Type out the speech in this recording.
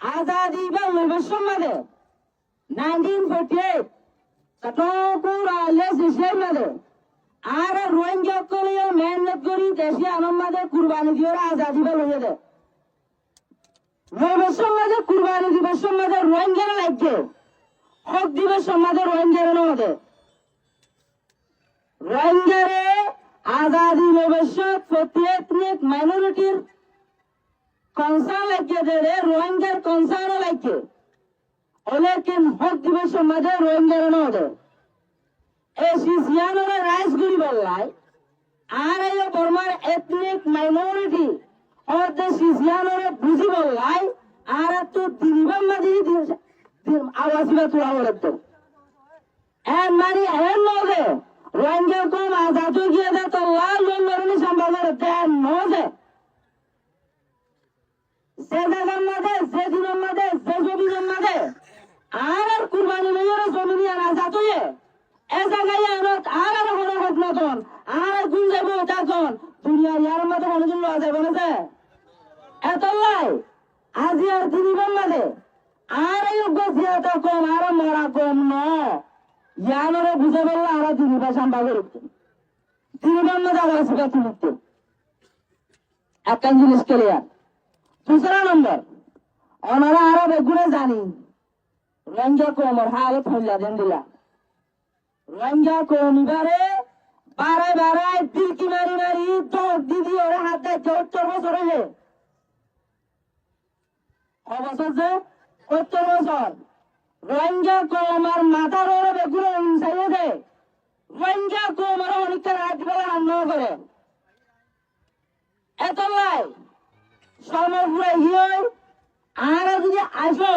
আজাদি বা নবসম্মাদে 1948 কতকুর আলে সিস্টেমে আর রোহিঙ্গা কলিও মেহনত করি দেশে আনন্দাদে কুরবানি দিয়ে আজাদি বা লইয়ে দে নবসম্মাদে কুরবানি দিবস সম্মাদে রোহিঙ্গার লাগে হক দিবস সম্মাদে রোহিঙ্গার নদে রোহিঙ্গারে আজাদি নবসত প্রত্যেক মাইনরিটির কনসার্ন লাগে দেড়ে রোহিঙ্গার কনসার্ন লাগে অনেকের হক দিবস সম্মাদে রোহিঙ্গার নদে এশিয়ানরা রাইস করি বললাই আর এই বর্মার এথনিক মাইনরিটি और देश इस्लामों बुझी बोलाई आरा तो दिनबम मदी आवाज़ में थोड़ा हो रहा तो मानी नोज़े रोहिंग्या को आज़ाद हो गया था तो लाल लोगों ने संभाला रहते हैं नोज़े ज़ेदा जम्मदे ज़ेदी जम्मदे ज़ेजोबी जम्मदे आरा कुर्बानी में ये ज़मीनी आज़ाद हो ये ऐसा गया अनोट आरा रखना होता तो आरा गुंजे बोलता तो दुनिया यार मत होने जो लोग बने थे এতলাই আজি আর দিনবম মাদে আর এই গজিয়াটা কম আর মরা কম ন ইয়ানরে বুঝে বললা আর দিনবা সাম্বা করতে দিনবম মাদে আওয়াজ করতে নিতে একটা জিনিস ক্লিয়ার दूसरा नंबर ওনারা আরব এগুলো জানি রোহিঙ্গা কমর হালত হইলা দেন দিলা রোহিঙ্গা কম এবারে বারে বারে দিলকি মারি মারি দৌড় দিদি ওরা হাত দেয় 74 বছর হয়ে অবস্থা 70 বছর রোহিঙ্গা কমার মাথার ওরে বেগুলো ইনসাইয়ে দে রোহিঙ্গা কমার অনেকটা রাত বেলা রান্না করে এত লাই সমগ্র হিয় আর যদি আসো